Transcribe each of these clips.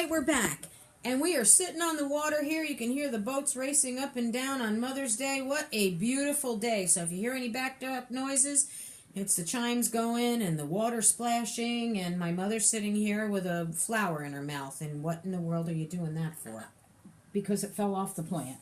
right, we're back. And we are sitting on the water here. You can hear the boats racing up and down on Mother's Day. What a beautiful day. So if you hear any backdrop noises, it's the chimes going and the water splashing and my mother sitting here with a flower in her mouth. And what in the world are you doing that for? Because it fell off the plant.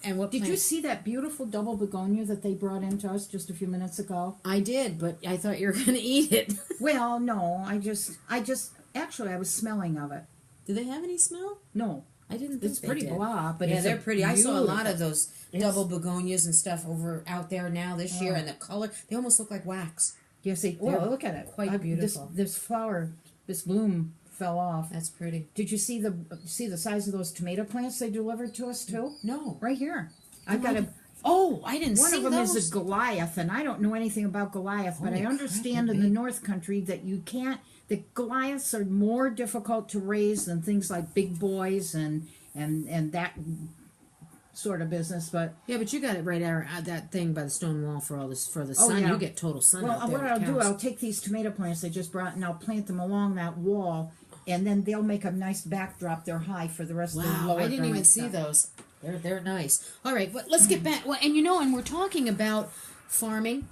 And what Did you see that beautiful double begonia that they brought into us just a few minutes ago? I did, but I thought you were going to eat it. Well, no, actually, I was smelling of it. Do they have any smell? No. I didn't think it's they pretty did. blah, but yeah, they're pretty. Beautiful. I saw a lot of those double begonias and stuff out there now this year, and the color, they almost look like wax. Yes, look at it. Quite beautiful. This flower, this bloom fell off. That's pretty. Did you see the size of those tomato plants they delivered to us too? No. Right here. I've got a... Oh, I didn't see those. One of them is a Goliath, and I don't know anything about Goliath, but I understand in the North Country that you can't... The Goliaths are more difficult to raise than things like big boys and that sort of business. But yeah, but you got it right there, that thing by the stone wall for the sun. Yeah. You get total sun. Well, out there what I'll do, I'll take these tomato plants they just brought and I'll plant them along that wall, and then they'll make a nice backdrop. They're high for the rest of the lower. I didn't even see those. They're nice. All right, but let's get back. Well, and we're talking about farming.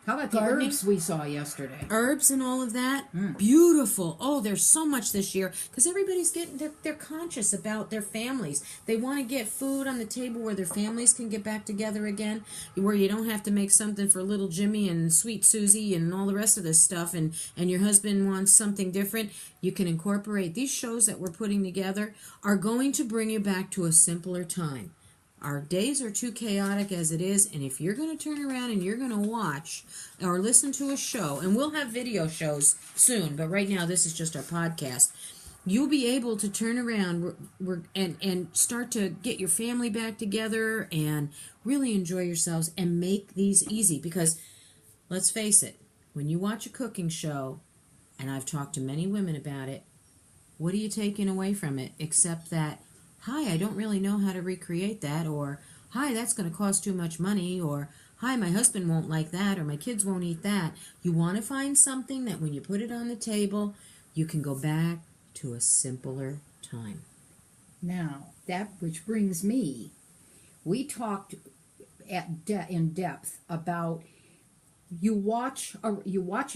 How about the herbs we saw yesterday? Herbs and all of that. Beautiful. Oh, there's so much this year because everybody's they're conscious about their families. They want to get food on the table where their families can get back together again, where you don't have to make something for little Jimmy and sweet Susie and all the rest of this stuff, and your husband wants something different. You can incorporate these shows that we're putting together are going to bring you back to a simpler time. Our days are too chaotic as it is, and if you're going to turn around and you're going to watch or listen to a show, and we'll have video shows soon, but right now this is just our podcast, you'll be able to turn around and start to get your family back together and really enjoy yourselves and make these easy. Because let's face it, when you watch a cooking show, and I've talked to many women about it, what are you taking away from it except that, hi, I don't really know how to recreate that, or hi, that's going to cost too much money, or hi, my husband won't like that, or my kids won't eat that. You want to find something that when you put it on the table, you can go back to a simpler time. Now, that which brings me, we talked in depth about you watch a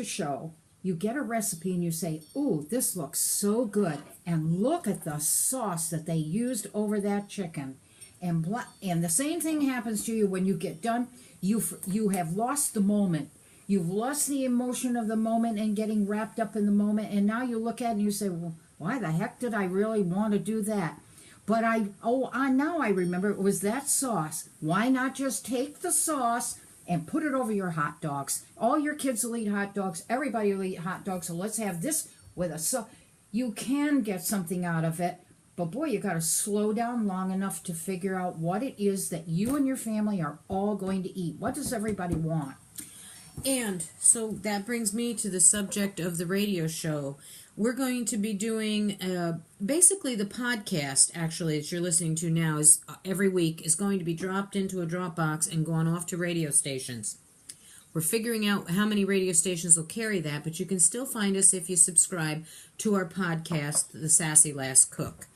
show, you get a recipe and you say, ooh, this looks so good. And look at the sauce that they used over that chicken. And the same thing happens to you when you get done. You have lost the moment. You've lost the emotion of the moment and getting wrapped up in the moment. And now you look at it and you say, well, why the heck did I really want to do that? But now I remember it was that sauce. Why not just take the sauce and put it over your hot dogs? All your kids will eat hot dogs. Everybody will eat hot dogs. So let's have this with a sauce. You can get something out of it, but boy, you got to slow down long enough to figure out what it is that you and your family are all going to eat. What does everybody want? And so that brings me to the subject of the radio show. We're going to be doing basically the podcast, actually, that you're listening to now, is every week is going to be dropped into a Dropbox and gone off to radio stations. We're figuring out how many radio stations will carry that, but you can still find us if you subscribe to our podcast, The Sassy Last Cook.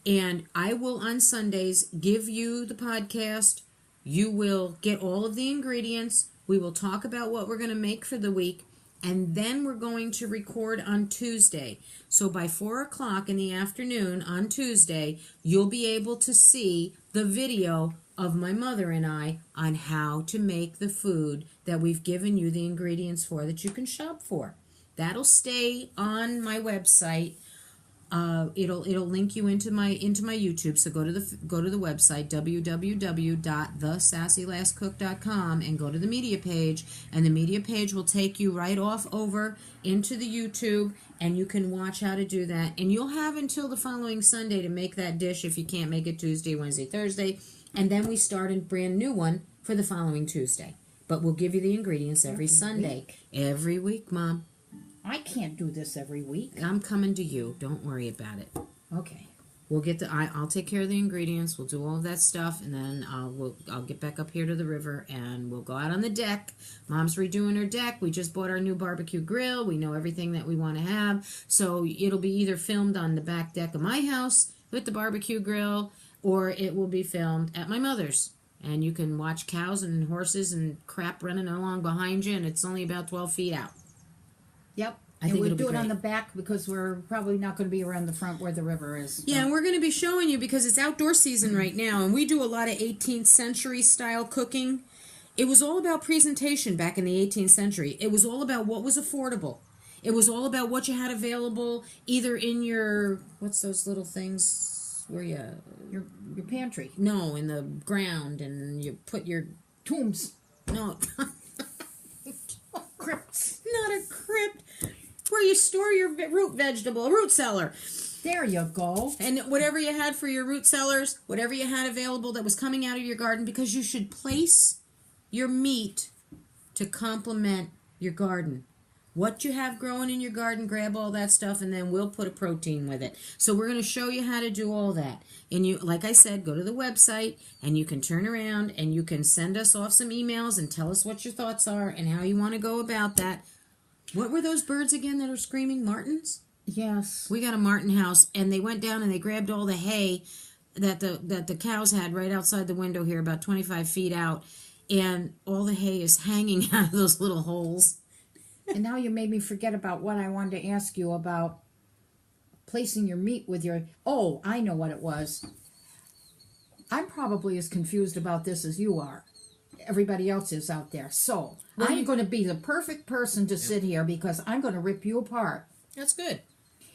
And I will, on Sundays, give you the podcast. You will get all of the ingredients. We will talk about what we're going to make for the week. And then we're going to record on Tuesday. So by 4 o'clock in the afternoon on Tuesday, you'll be able to see the video of my mother and I on how to make the food that we've given you the ingredients for that you can shop for. That'll stay on my website. It'll link you into my YouTube. So go to the website www.thesassylastcook.com and go to the media page, and the media page will take you right off over into the YouTube, and you can watch how to do that. And you'll have until the following Sunday to make that dish if you can't make it Tuesday, Wednesday, Thursday, and then we start a brand new one for the following Tuesday. But we'll give you the ingredients every Sunday. Every week, Mom. I can't do this every week. I'm coming to you. Don't worry about it. Okay. We'll get I'll take care of the ingredients. We'll do all of that stuff, and then I'll get back up here to the river, and we'll go out on the deck. Mom's redoing her deck. We just bought our new barbecue grill. We know everything that we want to have, so it'll be either filmed on the back deck of my house with the barbecue grill, or it will be filmed at my mother's. And you can watch cows and horses and crap running along behind you, and it's only about 12 feet out. Yep. I think we'll it'll be do it great. on the back because we're probably not going to be around the front where the river is. Yeah, and we're going to be showing you because it's outdoor season right now, and we do a lot of 18th century style cooking. It was all about presentation back in the 18th century. It was all about what was affordable. It was all about what you had available either in your, what's those little things where you... Your pantry. No, in the ground, and you put your... Tombs. No. Crypts. Not a crypt. Where you store your root cellar. There you go. And whatever you had for your root cellars, whatever you had available that was coming out of your garden, because you should place your meat to complement your garden. What you have growing in your garden, grab all that stuff, and then we'll put a protein with it. So we're going to show you how to do all that. And you, like I said, go to the website, and you can turn around, and you can send us off some emails and tell us what your thoughts are and how you want to go about that. What were those birds again that are screaming? Martins? Yes. We got a martin house, and they went down and they grabbed all the hay that the cows had right outside the window here, about 25 feet out, and all the hay is hanging out of those little holes. And now you made me forget about what I wanted to ask you about placing your meat with your... Oh, I know what it was. I'm probably as confused about this as you are. Everybody else is out there. So, I'm going to be the perfect person to sit here because I'm going to rip you apart. That's good.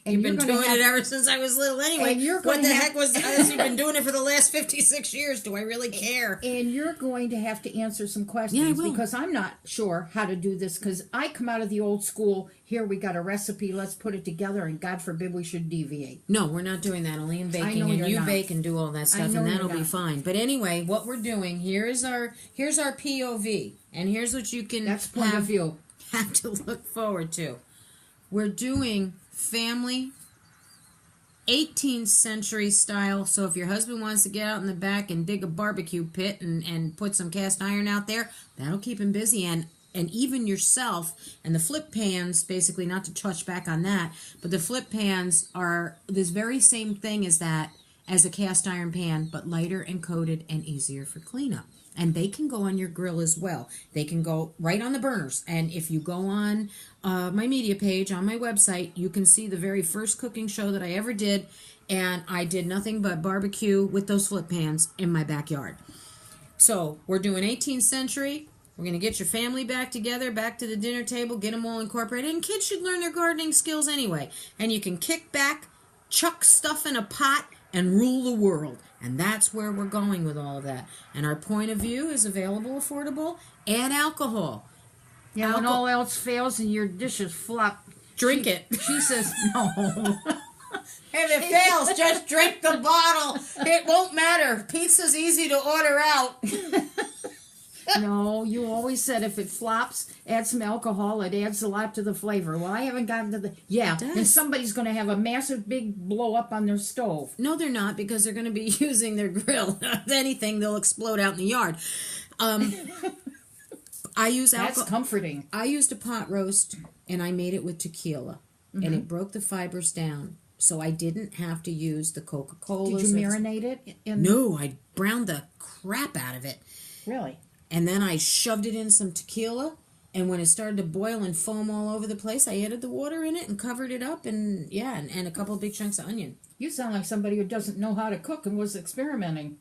And You've you're been gonna doing have- it ever since I was little anyway. And you're What gonna the have- heck was this? You've been doing it for the last 56 years. Do I really care? And you're going to have to answer some questions Yeah, I will. because I'm not sure how to do this because I come out of the old school. Here we got a recipe. Let's put it together, and God forbid we should deviate. No, we're not doing that. Only in baking, know and you're you not. bake and do all that stuff, know and you're that'll be not. fine. But anyway, what we're doing here's our POV, and here's what you can That's point of view. have to look forward to. We're doing family 18th century style. So if your husband wants to get out in the back and dig a barbecue pit and put some cast iron out there, that'll keep him busy. And even yourself, and the flip pans, basically, not to touch back on that, but the flip pans are this very same thing as that, as a cast iron pan, but lighter and coated and easier for cleanup. And they can go on your grill as well. They can go right on the burners. And if you go on my media page on my website, you can see the very first cooking show that I ever did. And I did nothing but barbecue with those flip pans in my backyard. So we're doing 18th century. We're going to get your family back together, back to the dinner table, get them all incorporated. And kids should learn their gardening skills anyway. And you can kick back, chuck stuff in a pot, and rule the world. And that's where we're going with all of that. And our point of view is available, affordable, add alcohol. Yeah, when all else fails and your dishes flop, Drink it. She says no. If it fails, just drink the bottle. It won't matter. Pizza's easy to order out. No, you always said if it flops, add some alcohol. It adds a lot to the flavor. Well, I haven't gotten to the... Yeah, It does. and somebody's going to have a massive big blow up on their stove. No, they're not, because they're going to be using their grill. If anything, they'll explode out in the yard. I use That's alcohol. comforting. I used a pot roast, and I made it with tequila, and it broke the fibers down, so I didn't have to use the Coca-Cola. Did you marinate it? No, I browned the crap out of it. Really? And then I shoved it in some tequila, and when it started to boil and foam all over the place, I added the water in it and covered it up, and yeah, and a couple of big chunks of onion. You sound like somebody who doesn't know how to cook and was experimenting.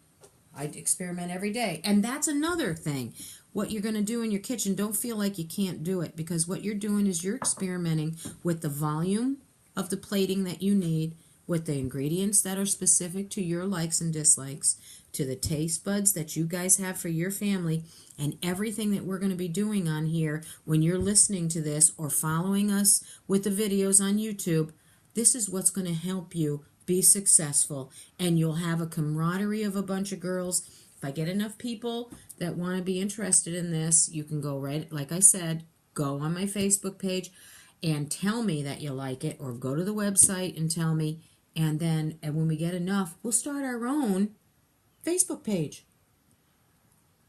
I experiment every day. And that's another thing. What you're going to do in your kitchen, don't feel like you can't do it, because what you're doing is you're experimenting with the volume of the plating that you need, with the ingredients that are specific to your likes and dislikes, to the taste buds that you guys have for your family, and everything that we're going to be doing on here when you're listening to this or following us with the videos on YouTube. This is what's going to help you be successful, and you'll have a camaraderie of a bunch of girls. If I get enough people that want to be interested in this, you can go right, like I said, go on my Facebook page and tell me that you like it, or go to the website and tell me, And then when we get enough, we'll start our own Facebook page.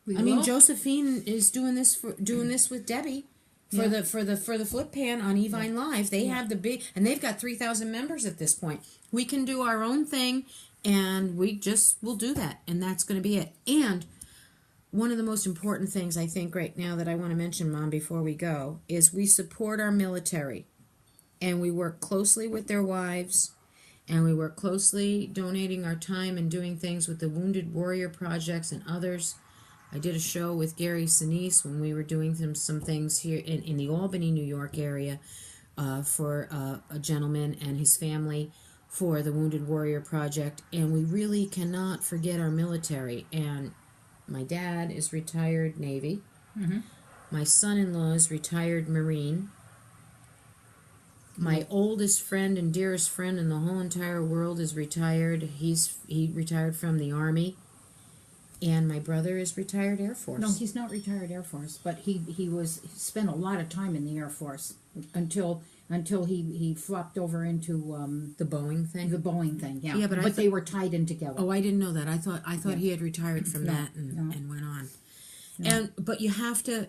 I mean, Josephine is doing this with Debbie for the flip pan on Evine Live. They have the big, and they've got 3,000 members at this point. We can do our own thing, and we'll do that, and that's going to be it. And one of the most important things I think right now that I want to mention, Mom, before we go, is we support our military, and we work closely with their wives, and we work closely donating our time and doing things with the Wounded Warrior Projects and others. I did a show with Gary Sinise when we were doing some things here in the Albany, New York area for a gentleman and his family for the Wounded Warrior Project. And we really cannot forget our military. And my dad is retired Navy. Mm-hmm. My son-in-law is retired Marine. My oldest friend and dearest friend in the whole entire world is retired. He retired from the Army. And my brother is retired Air Force. No, he's not retired Air Force, but he spent a lot of time in the Air Force until he flopped over into the Boeing thing. The Boeing thing, yeah. Yeah, but they were tied in together. Oh, I didn't know that. I thought he had retired from that and went on. No. But you have to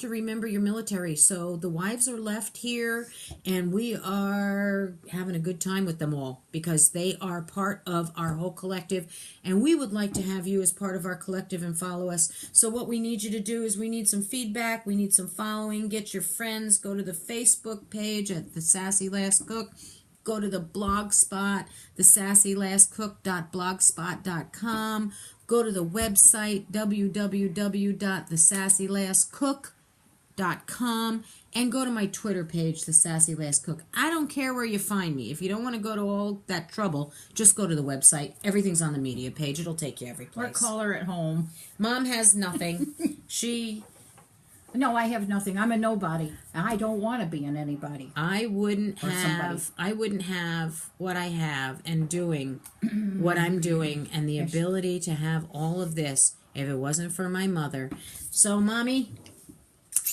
remember your military. So the wives are left here, and we are having a good time with them all because they are part of our whole collective, and we would like to have you as part of our collective and follow us. So what we need you to do is we need some feedback, we need some following. Get your friends, go to the Facebook page at The Sassy Last Cook. Go to the blog spot, thesassylastcook.blogspot.com. Go to the website, www.thesassylastcook.com, and go to my Twitter page, The Sassy Last Cook. I don't care where you find me. If you don't want to go to all that trouble, just go to the website. Everything's on the media page. It'll take you every place. Or call her at home. Mom has nothing. No, I have nothing. I'm a nobody. I don't want to be an anybody. I wouldn't have what I have and doing what I'm doing and the ability to have all of this if it wasn't for my mother. So, Mommy,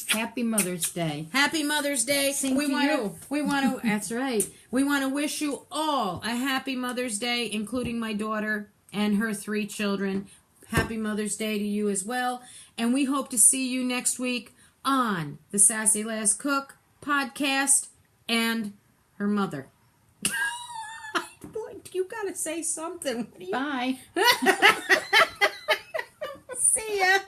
Happy Mother's Day. Happy Mother's Day. We want to that's right. We want to wish you all a happy Mother's Day, including my daughter and her 3 children. Happy Mother's Day to you as well. And we hope to see you next week on the Sassy Last Cook podcast and her mother. Boy, you got to say something. Bye. See ya.